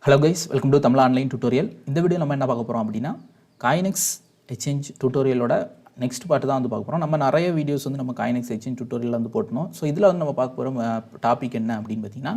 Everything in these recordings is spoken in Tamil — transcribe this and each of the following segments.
Hello guys, welcome to Tamil Online Tutorial. இந்த வீடியோ நம்ம என்ன பார்க்க போறோம் அப்படினா CoinEx exchange tutorialோட next part தான் வந்து பார்க்க போறோம். நம்ம நிறைய வீடியோஸ் வந்து நம்ம CoinEx exchange tutorialல வந்து போட்டோம். சோ இதுல வந்து நம்ம பார்க்க போற டாபிக் என்ன அப்படினு பாத்தீங்கன்னா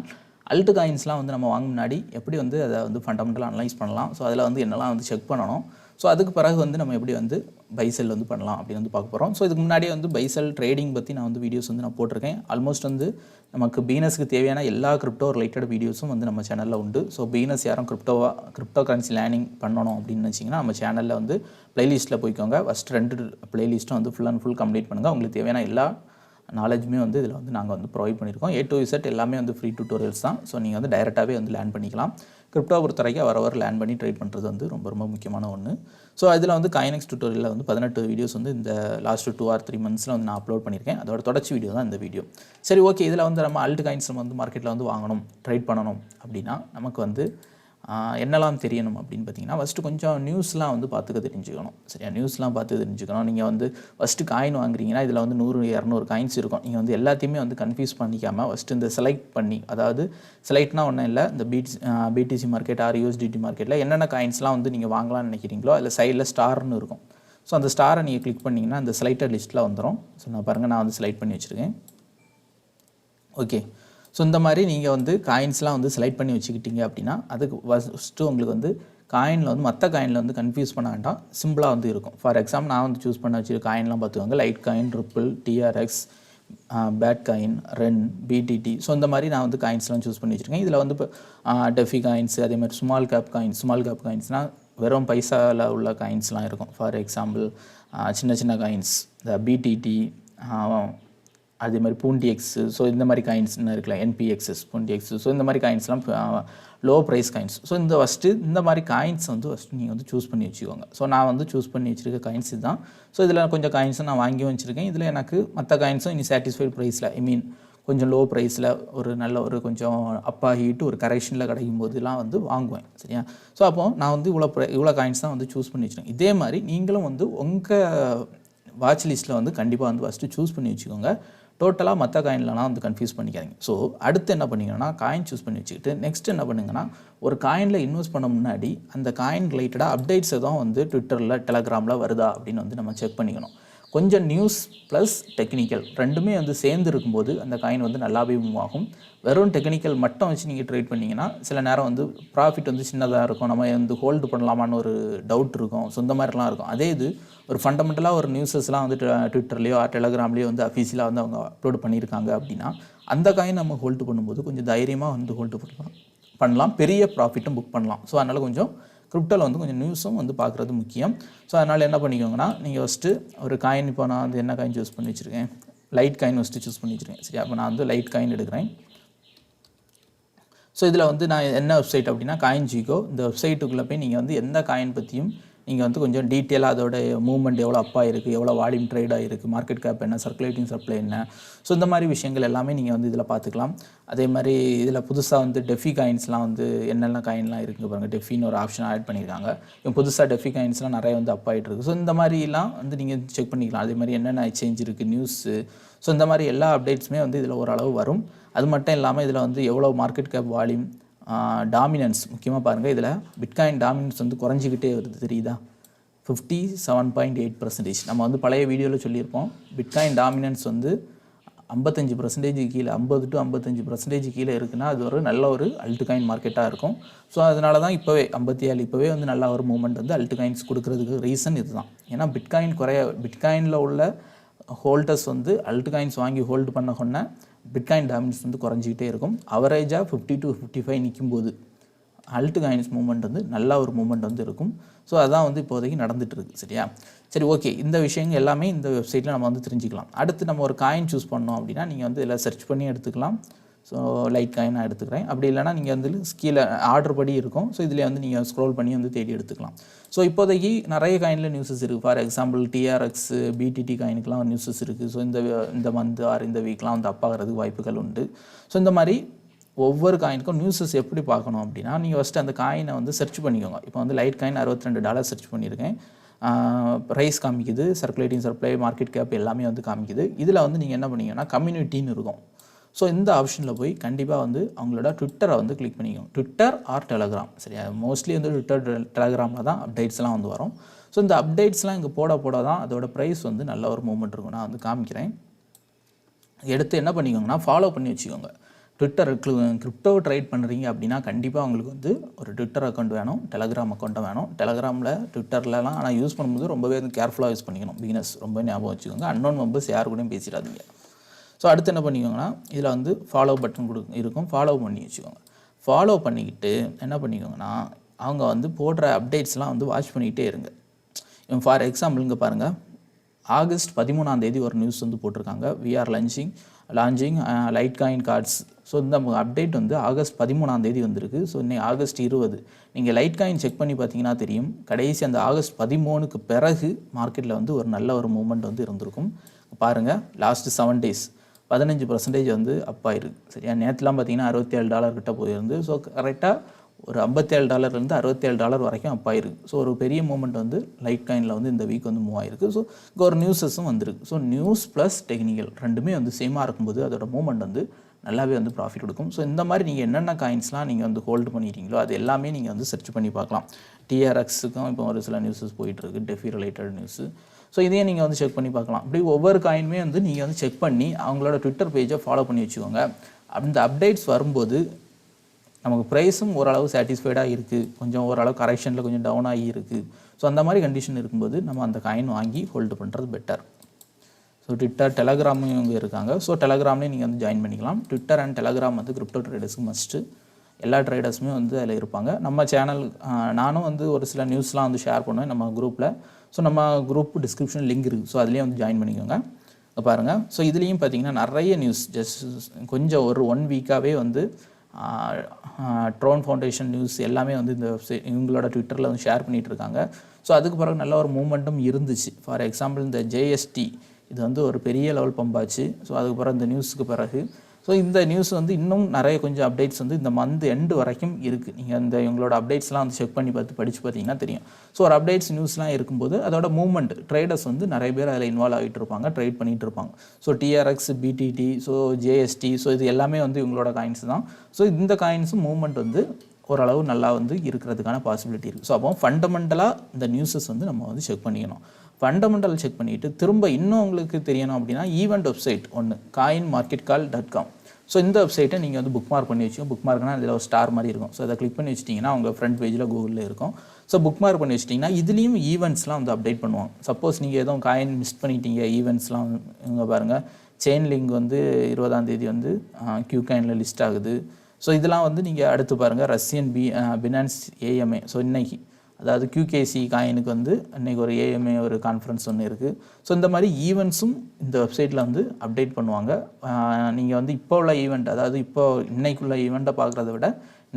altcoinsலாம் வந்து நம்ம வாங்க முன்னாடி எப்படி வந்து அத வந்து ஃபண்டமெண்டலா அனலைஸ் பண்ணலாம். சோ அதுல வந்து என்னலாம் வந்து செக் பண்ணனும். சோ அதுக்கு பிறகு வந்து நம்ம எப்படி வந்து பை செல் வந்து பண்ணலாம் அப்படி வந்து பார்க்க போறோம். சோ இதுக்கு முன்னாடியே வந்து பை செல் ட்ரேடிங் பத்தி நான் வந்து வீடியோஸ் வந்து நான் போட்டுருக்கேன். ஆல்மோஸ்ட் வந்து நமக்கு பிகினர்ஸ்க்கு தேவையான எல்லா கிரிப்டோ ரிலேட்டட் வீடியோஸும் வந்து நம்ம சேனல்ல உண்டு. சோ பிகினர்ஸ் யாரும் கிரிப்டோ கரன்சி லேர்னிங் பண்ணனும் அப்படினு நினைச்சீங்கன்னா நம்ம சேனல்ல வந்து பிளேலிஸ்ட்ல போய்க்கோங்க. ஃபர்ஸ்ட் 2 பிளேலிஸ்ட் வந்து ஃபுல் அண்ட் ஃபுல் கம்ப்ளீட் பண்ணுங்க. உங்களுக்கு தேவையான எல்லா நாலேஜ்மே வந்து இதில் வந்து நாங்கள் வந்து ப்ரொவைட் பண்ணியிருக்கோம். A to Z எல்லாமே வந்து ஃப்ரீ டியூட்டோரியல்ஸ் தான். ஸோ நீங்கள் வந்து டைரெக்டாகவே வந்து லேர்ன் பண்ணிக்கலாம். கிரிப்டோ பொறுத்த வரைக்கும் வர லேர்ன் பண்ணி ட்ரேட் பண்ணுறது வந்து ரொம்ப ரொம்ப முக்கியமான ஒன்று. ஸோ அதில் வந்து CoinEx டியூட்டோரியலில் வந்து 18 வீடியோஸ் வந்து இந்த லாஸ்ட் 2 or 3 monthஸில் வந்து நான் அப்லோட் பண்ணியிருக்கேன். அதோட தொடர்ச்சி வீடியோ தான் இந்த வீடியோ. சரி, ஓகே. இதில் வந்து நம்ம ஆல்ட் காயின்ஸ் நம்ம வந்து மார்க்கெட்டில் வந்து வாங்கணும், ட்ரேட் பண்ணணும் அப்படின்னா நமக்கு வந்து என்னெல்லாம் தெரியணும் அப்படின்னு பார்த்தீங்கன்னா ஃபஸ்ட்டு கொஞ்சம் நியூஸ்லாம் வந்து பார்த்துக்க தெரிஞ்சுக்கணும். சரியா, நியூஸ்லாம் பார்த்து தெரிஞ்சுக்கணும். நீங்கள் வந்து ஃபஸ்ட்டு காயின் வாங்குறீங்கன்னா இதில் வந்து 100-200 காயின்ஸ் இருக்கும். நீங்கள் வந்து எல்லாத்தையுமே வந்து கன்ஃபியூஸ் பண்ணிக்காமல் ஃபஸ்ட்டு இந்த செலக்ட் பண்ணி, அதாவது செலக்ட்னா ஒன்றும் இல்லை, இந்த பிடிசி மார்க்கெட் ஆர் USDT மார்க்கெட்டில் என்னென்ன காயின்ஸ்லாம் வந்து நீங்கள் வாங்கலாம்னு நினைக்கிறீங்களோ அதில் சைடில் ஸ்டார்னு இருக்கும். ஸோ அந்த ஸ்டாரை நீங்கள் கிளிக் பண்ணிங்கன்னா அந்த செலக்டட் லிஸ்ட்டில் வந்துடும். ஸோ நான் பாருங்கள், நான் வந்து செலக்ட் பண்ணி வச்சுருக்கேன். ஓகே. ஸோ இந்த மாதிரி நீங்கள் வந்து காயின்ஸ்லாம் வந்து செலக்ட் பண்ணி வச்சுக்கிட்டீங்க அப்படின்னா அதுக்கு ஃபஸ்ட்டு உங்களுக்கு வந்து காயினில் வந்து மற்ற காயினில் வந்து கன்ஃபியூஸ் பண்ண வேண்டாம், சிம்பிளாக வந்து இருக்கும். ஃபார் எக்ஸாம்பிள் நான் வந்து சூஸ் பண்ண வச்சு காயின்லாம் பார்த்துக்கோங்க. Litecoin, ripple, TRX, bat coin, Ren, BTT. So இந்த மாதிரி நான் வந்து காயின்ஸ்லாம் சூஸ் பண்ணி வச்சுருக்கேன். இதில் வந்து இப்போ டெஃபி காயின்ஸ், அதே மாதிரி ஸ்மால் கேப் காயின்ஸ்னால் வெறும் பைசாவில் உள்ள காயின்ஸ்லாம் இருக்கும். ஃபார் எக்ஸாம்பிள் சின்ன சின்ன காயின்ஸ், இந்த BTT, அதே மாதிரி பூண்டிஎக்ஸு. ஸோ இந்த மாதிரி காயின்ஸ்னு இருக்கலாம், NPXS, பூண்டிஎக்ஸு. ஸோ இந்த மாதிரி காயின்ஸ்லாம் லோ ப்ரைஸ் காயின்ஸ். ஸோ இந்த மாதிரி காயின்ஸ் வந்து ஃபஸ்ட்டு நீங்கள் வந்து சூஸ் பண்ணி வச்சுக்கோங்க. ஸோ நான் வந்து சூஸ் பண்ணி வச்சுருக்க காயின்ஸ் இதுதான். ஸோ இதில் கொஞ்சம் காயின்ஸும் நான் வாங்கி வச்சுருக்கேன். இதில் எனக்கு மற்ற காயின்ஸும் இனி சாட்டிஸ்ஃபைட் ப்ரைஸில், கொஞ்சம் லோ ப்ரைஸில் ஒரு நல்ல ஒரு கொஞ்சம் அப்பாகிட்டு ஒரு கரெக்ஷனில் கிடைக்கும் போதுலாம் வந்து வாங்குவேன். சரியா, ஸோ அப்போது நான் வந்து இவ்வளோ காயின்ஸ் தான் வந்து சூஸ் பண்ணி வச்சுருக்கேன். இதே மாதிரி நீங்களும் வந்து உங்கள் வாட்ச் லிஸ்ட்டில் வந்து கண்டிப்பாக வந்து ஃபஸ்ட்டு சூஸ் பண்ணி வச்சுக்கோங்க. டோட்டலாக மற்ற காயின்லலாம் வந்து கன்ஃபியூஸ் பண்ணிக்காதீங்க. ஸோ அடுத்து என்ன பண்ணிங்கன்னா காயின் சூஸ் பண்ணி வச்சுக்கிட்டு நெக்ஸ்ட் என்ன பண்ணுங்கன்னா ஒரு காயினில் இன்வெஸ்ட் பண்ண முன்னாடி அந்த காயின் ரிலேட்டடாக அப்டேட்ஸ் எதுவும் வந்து ட்விட்டரில், டெலகிராமில் வருதா அப்படின்னு வந்து நம்ம செக் பண்ணிக்கணும். கொஞ்சம் நியூஸ் ப்ளஸ் டெக்னிக்கல் ரெண்டுமே வந்து சேர்ந்து இருக்கும்போது அந்த காயின் வந்து நல்லாவே மூவ் ஆகும். வெறும் டெக்னிக்கல் மட்டும் வச்சு நீங்கள் ட்ரேட் பண்ணிங்கன்னா சில நேரம் வந்து ப்ராஃபிட் வந்து சின்னதாக இருக்கும், நம்ம வந்து ஹோல்டு பண்ணலாமான்னு ஒரு டவுட் இருக்கும். ஸோ இந்த மாதிரிலாம் இருக்கும். அதே இது ஒரு ஃபண்டமெண்டலாக ஒரு நியூஸஸ்லாம் வந்து ட்விட்டர்லேயோ டெலகிராம்லேயோ வந்து அஃபீஷியலாக வந்து அவங்க அப்லோட் பண்ணியிருக்காங்க அப்படின்னா அந்த காயின் நம்ம ஹோல்டு பண்ணும்போது கொஞ்சம் தைரியமாக வந்து ஹோல்டு பண்ணலாம், பெரிய ப்ராஃபிட்டும் புக் பண்ணலாம். ஸோ அதனால் கொஞ்சம் கிரிப்டோவில் வந்து கொஞ்சம் நியூஸும் வந்து பார்க்குறது முக்கியம். ஸோ அதனால் என்ன பண்ணிக்கோங்கன்னா நீங்கள் ஃபஸ்ட்டு ஒரு காயின், இப்போ நான் வந்து என்ன காயின் சூஸ் பண்ணி வச்சுருக்கேன், லைட் காயின் ஃபஸ்ட்டு சூஸ் பண்ணி வச்சுருக்கேன். சரி, அப்போ நான் வந்து லைட் காயின் எடுக்கிறேன். ஸோ இதில் வந்து நான் என்ன வெப்சைட் அப்படின்னா CoinGecko. இந்த வெப்சைட்டுக்குள்ளே போய் நீங்கள் வந்து எந்த காயின் பற்றியும் நீங்கள் வந்து கொஞ்சம் டீட்டெயிலாக அதோட மூவ்மெண்ட் எவ்வளோ அப்பாக இருக்குது, எவ்வளோ வால்யூம் ட்ரேட் ஆகிருக்கு, மார்க்கெட் கேப் என்ன, சர்க்குலேட்டிங் சப்ளை என்ன, ஸோ இந்த மாதிரி விஷயங்கள் எல்லாமே நீங்கள் வந்து இதில் பார்த்துக்கலாம். அதே மாதிரி இதில் புதுசாக வந்து டெஃபி காயின்ஸ்லாம் வந்து என்னென்ன காயின்லாம் இருக்குது பாருங்கள். டெஃபின்னு ஒரு ஆப்ஷன் ஆட் பண்ணியிருக்காங்க. இப்போ புதுசாக டெஃபி காயின்ஸ்லாம் நிறைய வந்து அப் ஆகிட்டு இருக்குது. ஸோ இந்த மாதிரிலாம் வந்து நீங்கள் செக் பண்ணிக்கலாம். அதே மாதிரி என்னென்ன சேஞ்ச் இருக்குது, நியூஸு, ஸோ இந்த மாதிரி எல்லா அப்டேட்ஸுமே வந்து இதில் ஓரளவு வரும். அது மட்டும் இல்லாமல் இதில் வந்து எவ்வளோ மார்க்கெட் கேப், வால்யூம், டாமினன்ஸ் முக்கியமாக பாருங்கள். இதில் பிட்காயின் டாமினன்ஸ் வந்து குறைஞ்சிக்கிட்டே வருது, தெரியுதா? 57.8%. நம்ம வந்து பழைய வீடியோவில் சொல்லியிருப்போம், பிட்காயின் டாமினன்ஸ் வந்து 55% கீழே, 50 to 55% கீழே இருக்குன்னா அது ஒரு நல்ல ஒரு அல்ட்காயின் மார்க்கெட்டாக இருக்கும். ஸோ அதனால தான் இப்போவே 57 இப்போவே வந்து நல்ல ஒரு மூவ்மெண்ட் வந்து அல்ட்காயின்ஸ் கொடுக்குறதுக்கு ரீசன் இதுதான். ஏன்னா பிட்காயினில் உள்ள ஹோல்டர்ஸ் வந்து அல்ட்காயின்ஸ் வாங்கி ஹோல்டு பண்ண பிட்காயின் டாமினன்ஸ் வந்து குறைஞ்சிக்கிட்டே இருக்கும். அவரேஜாக 50 to 55 நிற்கும் போது அல்ட்காயின்ஸ் மூவ்மெண்ட் வந்து நல்ல ஒரு மூவ்மெண்ட் வந்து இருக்கும். ஸோ அதான் வந்து இப்போதைக்கு நடந்துட்டு இருக்குது. சரியா, சரி, ஓகே. இந்த விஷயங்கள் எல்லாமே இந்த வெப்சைட்டில் நம்ம வந்து தெரிஞ்சுக்கலாம். அடுத்து நம்ம ஒரு காயின் சூஸ் பண்ணோம் அப்படின்னா நீங்கள் வந்து இதில் சர்ச் பண்ணி எடுத்துக்கலாம். ஸோ லைட் காயின் நான் எடுத்துக்கிறேன். அப்படி இல்லைனா நீங்கள் வந்து கீழே ஆர்டர் படி இருக்கும். ஸோ இதில் வந்து நீங்கள் ஸ்க்ரோல் பண்ணி வந்து தேடி எடுத்துக்கலாம். ஸோ இப்போதைக்கு நிறைய காயினில் நியூஸஸ் இருக்குது. ஃபார் எக்ஸாம்பிள் TRX, BTT காயினுக்குலாம் நியூஸஸ் இருக்குது. ஸோ இந்த மந்த் ஆர் இந்த வீக்லாம் வந்து அப்பாகிறதுக்கு வாய்ப்புகள் உண்டு. ஸோ இந்த மாதிரி ஒவ்வொரு காயினுக்கும் நியூஸஸ் எப்படி பார்க்கணும் அப்படின்னா நீங்கள் ஃபஸ்ட்டு அந்த காயினை வந்து சர்ச் பண்ணிக்கோங்க. இப்போ வந்து லைட் காயின் $62 சர்ச் பண்ணியிருக்கேன். ப்ரைஸ் காமிக்குது, சர்க்குலேட்டிங் சப்ளை, மார்க்கெட் கேப் எல்லாமே வந்து காமிக்குது. இதில் வந்து நீங்கள் என்ன பண்ணீங்கன்னா கம்யூனிட்டின்னு இருக்கும். ஸோ இந்த ஆப்ஷனில் போய் கண்டிப்பாக வந்து அவங்களோட ட்விட்டரை வந்து கிளிக் பண்ணிக்கோங்க. ட்விட்டர் ஆர் டெலகிராம், சரியா? மோஸ்ட்லி வந்து ட்விட்டர் டெலகிராமில் தான் அப்டேட்ஸ்லாம் வந்து வரும். ஸோ இந்த அப்டேட்ஸ்லாம் இங்கே போட தான் அதோட ப்ரைஸ் வந்து நல்ல ஒரு மூவ்மெண்ட் இருக்கும். நான் வந்து காமிக்கிறேன். எடுத்து என்ன பண்ணிக்கோங்கன்னா ஃபாலோ பண்ணி வச்சுக்கோங்க. ட்விட்டர் கிரிப்டோ ட்ரேட் பண்ணுறீங்க அப்படின்னா கண்டிப்பாக உங்களுக்கு வந்து ஒரு ட்விட்டர் அக்கௌண்ட் வேணும், டெலகிராம் அக்கௌண்ட்டும் வேணும். டெலகிராமில் ட்விட்டர்லலாம் ஆனால் யூஸ் பண்ணும்போது ரொம்பவே வந்து கேர்ஃபுல்லாக யூஸ் பண்ணிக்கணும். பிகினர்ஸ் ரொம்ப ஞாபகம் வச்சுக்கோங்க. அன்னோன் மெம்பர்ஸ் யார் கூடயும் பேசிடாதீங்க. ஸோ அடுத்து என்ன பண்ணிக்கோங்கன்னா இதில் வந்து ஃபாலோ பட்டன் இருக்கும், ஃபாலோ பண்ணி வச்சுக்கோங்க. ஃபாலோ பண்ணிக்கிட்டு என்ன பண்ணிக்கோங்கன்னா அவங்க வந்து போடுற அப்டேட்ஸ்லாம் வந்து வாட்ச் பண்ணிக்கிட்டே இருங்க. ஃபார் எக்ஸாம்பிள் இங்கே பாருங்கள், ஆகஸ்ட் 13 ஒரு நியூஸ் வந்து போட்டிருக்காங்க. We are launching light coin cards. So இந்த அப்டேட் வந்து ஆகஸ்ட் 13 வந்திருக்கு. ஸோ இன்னைக்கு ஆகஸ்ட் 20. நீங்கள் லைட் காயின் செக் பண்ணி பார்த்தீங்கன்னா தெரியும், கடைசி அந்த ஆகஸ்ட் 13க்கு பிறகு மார்க்கெட்டில் வந்து ஒரு நல்ல ஒரு மூவ்மெண்ட் வந்து இருந்திருக்கும். பாருங்கள், லாஸ்ட் 7 days 15% வந்து அப் ஆயிருக்கு, சரியா? நேற்றுலாம் பார்த்தீங்கன்னா $67 கிட்ட போயிருந்து. ஸோ கரெக்டாக ஒரு $57 $67 வரைக்கும் அப் ஆயிருக்கு. ஸோ ஒரு பெரிய மூவ்மெண்ட் வந்து லைட் காயினில் வந்து இந்த வீக் வந்து மூவ் ஆயிருக்கு. ஸோ இங்கே ஒரு நியூஸஸும் வந்திருக்கு. ஸோ நியூஸ் ப்ளஸ் டெக்னிக்கல் ரெண்டுமே வந்து சேமாக இருக்கும்போது அதோட மூவ்மெண்ட் வந்து நல்லாவே வந்து ப்ராஃபிட் கொடுக்கும். ஸோ இந்த மாதிரி நீங்கள் என்னென்ன காயின்ஸ்லாம் நீங்கள் வந்து ஹோல்டு பண்ணிட்டீங்களோ அது எல்லாமே நீங்கள் வந்து சர்ச் பண்ணி பார்க்கலாம். TRXக்கும் இப்போ ஒரு சில நியூஸஸ் போயிட்டுருக்கு, டெஃபி ரிலேட்டட் நியூஸு. ஸோ இதையும் நீங்கள் வந்து செக் பண்ணி பார்க்கலாம். இப்படி ஒவ்வொரு காயினுமே வந்து நீங்கள் வந்து செக் பண்ணி அவங்களோட ட்விட்டர் பேஜை ஃபாலோ பண்ணி வச்சுக்கோங்க. அந்த அப்டேட்ஸ் வரும்போது நமக்கு ப்ரைஸும் ஓரளவு சாட்டிஸ்ஃபைடாக இருக்குது, கொஞ்சம் ஓரளவு கரெக்ஷனில் கொஞ்சம் டவுன் ஆகி இருக்குது. ஸோ அந்த மாதிரி கண்டிஷன் இருக்கும்போது நம்ம அந்த காயின் வாங்கி ஹோல்டு பண்ணுறது பெட்டர். ஸோ ட்விட்டர், டெலகிராமும் இவங்க இருக்காங்க. ஸோ டெலகிராம்லேயும் நீங்கள் வந்து ஜாயின் பண்ணிக்கலாம். ட்விட்டர் அண்ட் டெலகிராம் வந்து கிரிப்டோ ட்ரேடர்ஸுக்கு மஸ்ட்டு. எல்லா ட்ரேடர்ஸுமே வந்து அதில் இருப்பாங்க. நம்ம சேனல் நானும் வந்து ஒரு சில நியூஸ்லாம் வந்து ஷேர் பண்ணுவேன் நம்ம குரூப்பில். ஸோ நம்ம குரூப் டிஸ்கிரிப்ஷன் லிங்க் இருக்குது. ஸோ அதுலேயே வந்து ஜாயின் பண்ணிக்கோங்க. பாருங்கள், ஸோ இதுலேயும் பார்த்தீங்கன்னா நிறைய நியூஸ் ஜஸ்ட் கொஞ்சம் ஒரு 1 வீக்காகவே வந்து ட்ரோன் ஃபவுண்டேஷன் நியூஸ் எல்லாமே வந்து இந்த இவங்களோட ட்விட்டரில் வந்து ஷேர் பண்ணிகிட்டு இருக்காங்க. ஸோ அதுக்கு பிறகு நல்ல ஒரு மூவ்மெண்ட்டும் இருந்துச்சு. ஃபார் எக்ஸாம்பிள் இந்த JST இது வந்து ஒரு பெரிய லெவல் பம்பாச்சு. ஸோ அதுக்கு பிறகு இந்த நியூஸுக்கு பிறகு ஸோ இந்த நியூஸ் வந்து இன்னும் நிறைய கொஞ்சம் அப்டேட்ஸ் வந்து இந்த மந்த் எண்டு வரைக்கும் இருக்குது. நீங்கள் இந்த இவங்களோட அப்டேட்ஸ்லாம் வந்து செக் பண்ணி படித்து பார்த்தீங்கன்னா தெரியும். ஸோ ஒரு அப்டேட்ஸ் நியூஸ்லாம் இருக்கும்போது அதோட மூவ்மெண்ட் ட்ரேடர்ஸ் வந்து நிறைய பேர் அதில் இன்வால்வ் ஆகிட்டு இருப்பாங்க, ட்ரேட் பண்ணிகிட்டு இருப்பாங்க. So TRX, BTT, so JST, so இது எல்லாமே வந்து இவங்களோட காயின்ஸ் தான். ஸோ இந்த காயின்ஸும் மூவ்மெண்ட் வந்து ஓரளவு நல்லா வந்து இருக்கிறதுக்கான பாசிபிலிட்டி இருக்குது. ஸோ அப்போ ஃபண்டமெண்டலாக இந்த நியூஸஸ் வந்து நம்ம வந்து செக் பண்ணிக்கணும். ஃபண்டமெண்டல் செக் பண்ணிவிட்டு திரும்ப இன்னும் உங்களுக்கு தெரியணும் அப்படின்னா ஈவெண்ட் வெப்சைட் ஒன்று, coinmarketcall.com. ஸோ இந்த வெப்சைட்டை நீங்கள் வந்து புக் மார்க் பண்ணி வச்சுக்கோங்க. புக் மார்க்னால் இதில் ஒரு ஸ்டார் மாதிரி இருக்கும். ஸோ அதை கிளிக் பண்ணி வச்சிட்டிங்கன்னா உங்கள் ஃப்ரண்ட் பேஜில் கூகுளில் இருக்கும். ஸோ புக் மார்க் பண்ணி வச்சிட்டிங்கன்னா இதுலேயும் ஈவெண்ட்ஸ்லாம் வந்து அப்டேட் பண்ணுவாங்க. சப்போஸ் நீங்கள் எதுவும் காயின் மிஸ் பண்ணிட்டீங்க, ஈவெண்ட்ஸ்லாம் இங்கே பாருங்கள், செயின் லிங்க் வந்து 20 வந்து Qcoinல லிஸ்ட் ஆகுது. ஸோ இதெல்லாம் வந்து நீங்கள் அடுத்து பாருங்கள், ரஷ்யன் பினான்ஸ் AMA. ஸோ இன்றைக்கி அதாவது QKC காயினுக்கு வந்து இன்றைக்கி ஒரு AMA ஒரு கான்ஃபரன்ஸ் ஒன்று இருக்குது. ஸோ இந்த மாதிரி ஈவெண்ட்ஸும் இந்த வெப்சைட்டில் வந்து அப்டேட் பண்ணுவாங்க. நீங்கள் வந்து இப்போ உள்ள ஈவெண்ட், அதாவது இப்போ இன்னைக்குள்ள ஈவெண்ட்டை பார்க்குறத விட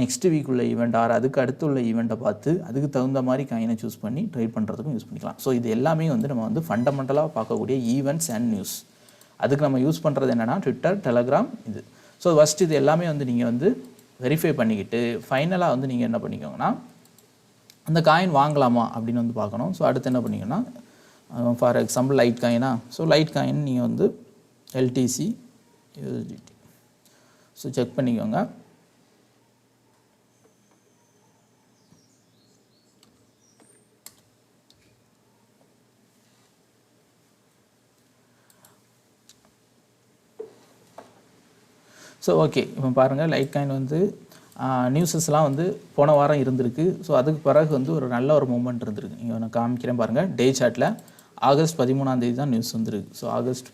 நெக்ஸ்ட் வீக் உள்ள ஈவெண்ட் ஆர் அதுக்கு அடுத்து உள்ள ஈவெண்ட்டை பார்த்து அதுக்கு தகுந்த மாதிரி காயினை சூஸ் பண்ணி ட்ரேட் பண்ணுறதுக்கும் யூஸ் பண்ணிக்கலாம். ஸோ இது எல்லாமே வந்து நம்ம வந்து ஃபண்டமெண்டலாக பார்க்கக்கூடிய ஈவெண்ட்ஸ் அண்ட் நியூஸ். அதுக்கு நம்ம யூஸ் பண்ணுறது என்னென்னா ட்விட்டர், டெலகிராம் இது. ஸோ ஃபஸ்ட் இது எல்லாமே வந்து நீங்கள் வந்து வெரிஃபை பண்ணிக்கிட்டு ஃபைனலாக வந்து நீங்கள் என்ன பண்ணிக்கோங்கன்னா அந்த காயின் வாங்கலாமா அப்படின்னு வந்து பார்க்கணும். ஸோ அடுத்து என்ன பண்ணிங்கன்னா ஃபார் எக்ஸாம்பிள் லைட் காயினா, ஸோ லைட் காயின் நீங்கள் வந்து LTC USDT ஸோ செக் பண்ணிக்கோங்க. ஸோ ஓகே, இப்போ பாருங்கள் லைட் காயின் வந்து நியூஸஸ்லாம் வந்து போன வாரம் இருந்திருக்கு. ஸோ அதுக்கு பிறகு வந்து ஒரு நல்ல ஒரு மூமெண்ட் இருந்திருக்கு. இங்கே நான் காமிக்கிறேன் பாருங்கள், டே சார்ட்டில் ஆகஸ்ட் 13 தான் நியூஸ் வந்திருக்கு. ஸோ ஆகஸ்ட்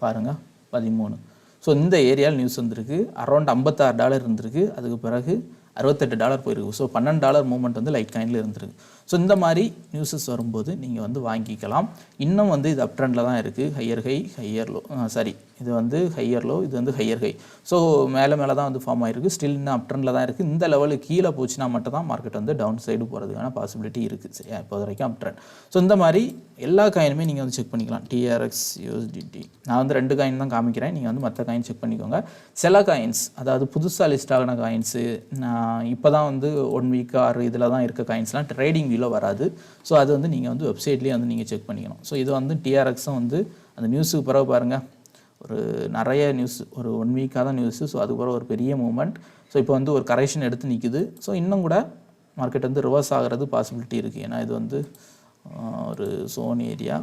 பாருங்கள் 13. ஸோ இந்த ஏரியாவில் நியூஸ் வந்திருக்கு. அரௌண்ட் $56 இருந்திருக்கு. அதுக்கு பிறகு $68 போயிருக்கு. ஸோ $12 மூவ்மெண்ட் வந்து லைட் காயினில் இருந்திருக்கு. ஸோ இந்த மாதிரி நியூஸஸ் வரும்போது நீங்கள் வந்து வாங்கிக்கலாம். இன்னும் வந்து இது அப் ட்ரெண்டில் தான் இருக்குது. Higher high, higher low, sorry இது வந்து ஹையர் லோ, இது வந்து ஹையர் ஹை. ஸோ மேலே தான் வந்து ஃபார்ம் ஆகிருக்கு. ஸ்டில் இன்னும் அப் ட்ரெண்டில் தான் இருக்குது. இந்த லெவலுக்கு கீழே போச்சுன்னா மட்டும் தான் மார்க்கெட் வந்து டவுன் சைடு போகிறதுக்கான பாசிபிலிட்டி இருக்குது. சரியா, இப்போ வரைக்கும் அப் ட்ரெண்ட். ஸோ இந்த மாதிரி எல்லா காயினுமே நீங்கள் வந்து செக் பண்ணிக்கலாம். TRX, USDT, நான் வந்து 2 காயின் தான் காமிக்கிறேன். நீங்கள் வந்து மற்ற காயின் செக் பண்ணிக்கோங்க. சில காயின்ஸ், அதாவது புதுசாக லிஸ்ட் ஆகின காயின்ஸு, இப்போ தான் வந்து 1 வீக் ஆர் இதில் தான் இருக்க காயின்ஸ்லாம் ட்ரேடிங் வியூவில் வராது. ஸோ அது வந்து நீங்கள் வந்து வெப்சைட்லேயே வந்து நீங்கள் செக் பண்ணிக்கணும். ஸோ இது வந்து TRXும் வந்து அந்த நியூஸுக்கு பிறகு பாருங்கள் ஒரு நிறைய நியூஸ் ஒரு 1 வீக்காக தான் நியூஸு. ஸோ அதுக்கப்புறம் ஒரு பெரிய மூவ்மெண்ட். ஸோ இப்போ வந்து ஒரு கரெக்ஷன் எடுத்து நிற்குது. ஸோ இன்னும் கூட மார்க்கெட் வந்து ரிவர்ஸ் ஆகிறது பாசிபிலிட்டி இருக்குது. ஏன்னா இது வந்து ஒரு சோன் ஏரியா.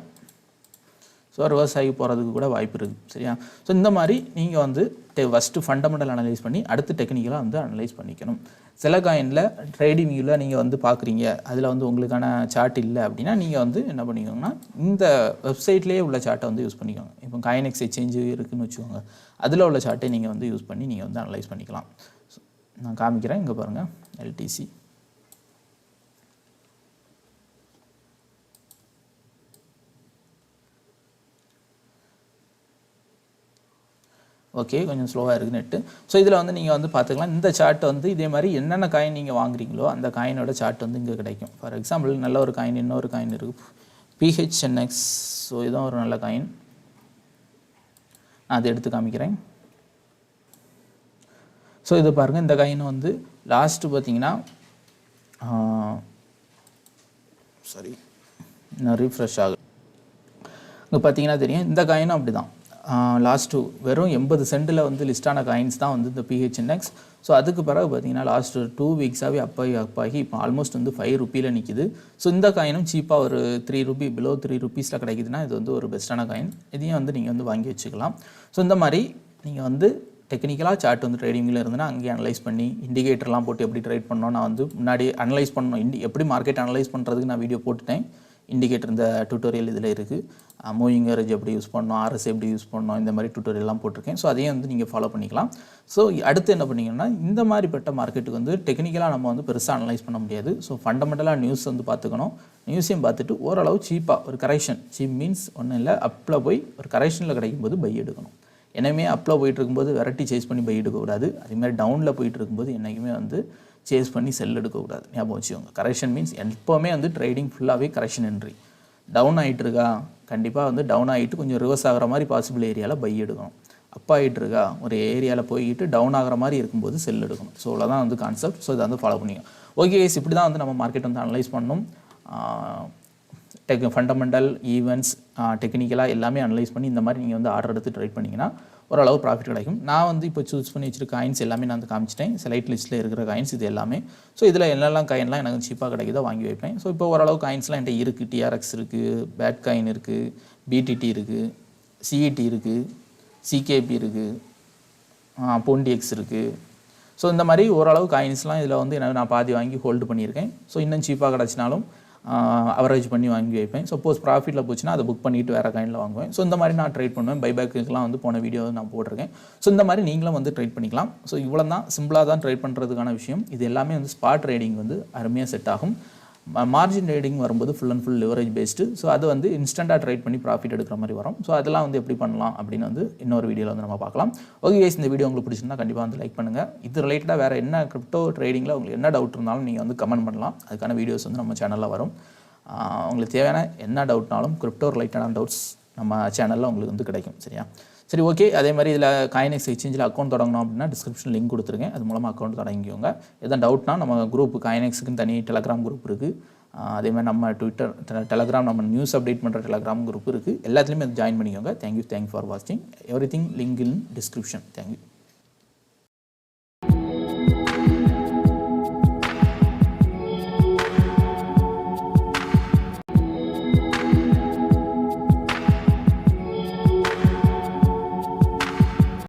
ஸோ ரிவர்ஸ் ஆகி போகிறதுக்கு கூட வாய்ப்பு இருக்குது. சரியா? ஸோ இந்த மாதிரி நீங்கள் வந்து ஃபஸ்ட்டு ஃபண்டமெண்டல் அனலைஸ் பண்ணி அடுத்து டெக்னிக்கலாக வந்து அனலைஸ் பண்ணிக்கணும். சில காயினில் ட்ரேடிங் வியூவில் நீங்கள் வந்து பார்க்குறீங்க, அதில் வந்து உங்களுக்கான சார்ட் இல்லை அப்படின்னா நீங்கள் வந்து என்ன பண்ணிக்கோங்கன்னா இந்த வெப்சைட்லேயே உள்ள சார்ட்டை வந்து யூஸ் பண்ணிக்கோங்க. இப்போ CoinEx எக்ஸ்சேஞ்சு இருக்குதுன்னு வச்சுக்கோங்க, அதில் உள்ள சார்ட்டை நீங்கள் வந்து யூஸ் பண்ணி நீங்கள் வந்து அனலைஸ் பண்ணிக்கலாம். நான் காமிக்கிறேன், இங்கே பாருங்கள் LTC. ஓகே, கொஞ்சம் ஸ்லோவாக இருக்குது நெட்டு. ஸோ இதில் வந்து நீங்கள் வந்து பார்த்துக்கலாம். இந்த சார்ட் வந்து இதே மாதிரி என்னென்ன காயின் நீங்கள் வாங்குறீங்களோ அந்த காயினோட சார்ட் வந்து இங்கே கிடைக்கும். ஃபார் எக்ஸாம்பிள் நல்ல ஒரு காயின், இன்னொரு காயின் இருக்குது PHNX. ஸோ இதுதான் ஒரு நல்ல காயின். நான் அதை எடுத்து காமிக்கிறேன். ஸோ இது பாருங்கள், இந்த காயின் வந்து லாஸ்ட்டு பார்த்தீங்கன்னா சரி நான் ரீஃப்ரெஷ் ஆகுது. இங்கே பார்த்தீங்கன்னா தெரியும், இந்த காயினும் அப்படி தான். லாஸ்ட்டு வெறும் 80 சென்ட்டில் வந்து லிஸ்டான காயின்ஸ் தான் வந்து இந்த PHNX. ஸோ அதுக்கு பிறகு பார்த்தீங்கன்னா லாஸ்ட்டு 2 வீக்ஸாகவே அப்பாகி இப்போ ஆல்மோஸ்ட் வந்து 5 ரூபீயில் நிற்கிது. ஸோ இந்த காயினும் சீப்பாக ஒரு 3 ரூபி பிலோ 3 ரூபீஸில் கிடைக்குதுன்னா இது வந்து ஒரு பெஸ்ட்டான காயின். இதையும் வந்து நீங்கள் வந்து வாங்கி வச்சுக்கலாம். ஸோ இந்த மாதிரி நீங்கள் வந்து டெக்னிக்கலாக சார்ட் வந்து ட்ரேடிங்கில் இருந்துன்னா அங்கேயே அனலைஸ் பண்ணி இண்டிகேட்டர்லாம் போட்டு எப்படி ட்ரேட் பண்ணோம் நான் வந்து முன்னாடி அனலைஸ் பண்ணணும். எப்படி மார்க்கெட் அனலைஸ் பண்ணுறதுக்கு நான் வீடியோ போட்டுட்டேன். இண்டிகேட்டர் இந்த டியூட்டோரியல் இதில் இருக்குது. மூவிங் ஆவரேஜ் எப்படி யூஸ் பண்ணணும், RS எப்படி யூஸ் பண்ணணும், இந்த மாதிரி டியூட்டோரியல்லாம் போட்டிருக்கேன். ஸோ அதையும் வந்து நீங்கள் ஃபாலோ பண்ணிக்கலாம். ஸோ அடுத்து என்ன பண்ணிங்கன்னா இந்த மாதிரிப்பட்ட மார்க்கெட்டுக்கு வந்து டெக்னிக்கலாக நம்ம வந்து பெருசாக அனலைஸ் பண்ண முடியாது. ஸோ ஃபண்டமெண்டலாக நியூஸ் வந்து பார்த்துக்கணும். நியூஸையும் பார்த்துட்டு ஓரளவு சீப்பாக ஒரு கரெக்ஷன், சீப் மீன்ஸ் ஒன்றும் இல்லை, அப்பில் போய் ஒரு கரெக்ஷனில் கிடைக்கும்போது பை எடுக்கணும். என்னையுமே அப்பில் போயிட்டு இருக்கும்போது வெரைட்டி சேஸ் பண்ணி பை எடுக்கக்கூடாது. அதேமாதிரி டவுனில் போயிட்டு இருக்கும்போது என்றைக்குமே வந்து சேஸ் பண்ணி செல் எடுக்கக்கூடாது. ஞாபகம் வச்சுக்கோங்க. கரெக்ஷன் மீன்ஸ் எப்போவுமே வந்து ட்ரேடிங் ஃபுல்லாகவே கரெக்ஷன் என்ட்ரி. டவுன் ஆகிட்டு இருக்கா, கண்டிப்பாக வந்து டவுன் ஆகிட்டு கொஞ்சம் ரிவர்ஸ் ஆகிற மாதிரி பாசிபிள் ஏரியாவில் பை எடுக்கணும். அப் ஆகிட்டு இருக்கா, ஒரு ஏரியாவில் போய்கிட்டு டவுன் ஆகிற மாதிரி இருக்கும்போது செல் எடுக்கணும். ஸோ அவ்வளோதான் வந்து கான்செப்ட். ஸோ இதை வந்து ஃபாலோ பண்ணிக்கணும். ஓகே கைஸ், இப்படி தான் வந்து நம்ம மார்க்கெட் வந்து அனலைஸ் பண்ணணும். ஃபண்டமெண்டல் ஈவெண்ட்ஸ் டெக்னிக்கலாக எல்லாமே அனலைஸ் பண்ணி இந்த மாதிரி நீங்கள் வந்து ஆர்டர் எடுத்து ட்ரேட் பண்ணிங்கன்னா ஓரளவு ப்ராஃபிட் கிடைக்கும். நான் வந்து இப்போ சூஸ் பண்ணி வச்சுருக்க காயின்ஸ் எல்லாமே நான் வந்து காமிச்சிட்டேன். செலைட் லிஸ்ட்டில் இருக்கிற காயின்ஸ் இது எல்லாமே. ஸோ இதில் என்னெல்லாம் காயின்லாம் எனக்கு சீப்பாக கிடைக்குதோ வாங்கி வைப்பேன். ஸோ இப்போ ஓரளவு காயின்ஸ்லாம் என்கிட்ட இருக்குது. TRX இருக்குது, பேட் காயின் இருக்குது, BTT இருக்குது, CET இருக்குது, CKP இருக்குது, PONDX இருக்குது. ஸோ இந்த மாதிரி ஓரளவு காயின்ஸ்லாம் இதில் வந்து நான் பாதி வாங்கி ஹோல்டு பண்ணியிருக்கேன். ஸோ இன்னும் சீப்பாக கிடச்சினாலும் அவரேஜ் பண்ணி வாங்கி வைப்பேன். சப்போஸ் ப்ராஃபிட்டில் போச்சுன்னா அதை புக் பண்ணிவிட்டு வேறு காயினில் வாங்குவேன். ஸோ இந்த மாதிரி நான் ட்ரேட் பண்ணுவேன். பைபேக்குலாம் வந்து போன வீடியோ நான் போட்டிருக்கேன். ஸோ இந்த மாதிரி நீங்களும் வந்து ட்ரேட் பண்ணிக்கலாம். ஸோ இவ்வளோ தான் சிம்பிளாக தான் ட்ரேட் பண்ணுறதுக்கான விஷயம். இது எல்லாமே வந்து ஸ்பாட் ட்ரேடிங் வந்து அருமையாக செட் ஆகும். மார்ஜின் ட்ரேடிங் வரும்போது full and full leverage based. So அது வந்து இன்ஸ்டண்ட்டாக ட்ரேட் பண்ணி ப்ராஃபிட் எடுக்கிற மாதிரி வரும். ஸோ அதெல்லாம் வந்து எப்படி பண்ணலாம் அப்படின்னு வந்து இன்னொரு வீடியோவில் வந்து நம்ம பார்க்கலாம். ஓகே கைஸ், இந்த வீடியோ உங்களுக்கு பிடிச்சிருந்தா கண்டிப்பாக வந்து லைக் பண்ணுங்கள். இது ரிலேட்டடாக வேறு என்ன கிரிப்டோ ட்ரேடிங்கில் உங்களுக்கு என்ன டவுட் இருந்தாலும் நீங்கள் வந்து கமெண்ட் பண்ணலாம். அதுக்கான வீடியோஸ் வந்து நம்ம சேனலில் வரும். உங்களுக்கு தேவையான என்ன டவுட்னாலும் கிரிப்டோ ரிலேட்டடான டவுட்ஸ் நம்ம சேனலில் உங்களுக்கு வந்து கிடைக்கும். சரியா? சரி, ஓகே. அதே மாதிரி இதில் CoinEx எக்ஸ்சேஞ்சில் அக்கௌண்ட் தொடங்கணும் அப்படின்னா டிஸ்கிரிப்ஷன் லிங்க் கொடுத்துருக்கேன். அது மூலமாக அக்கௌண்ட் தொடங்கிக்கோங்க. எதாவது டவுட்னா நம்ம குரூப் CoinExக்குன்னு தனி டெலகிராம் குரூப் இருக்குது. அதே மாதிரி நம்ம ட்விட்டர், டெலகிராம், நம்ம நியூஸ் அப்டேட் பண்ணுற டெலகிராம் குரூப் இருக்குது. எல்லாத்துலேயுமே ஜாயின் பண்ணிக்கோங்க. தேங்க்யூ ஃபார் வாட்சிங். Everything link in description. Thank you.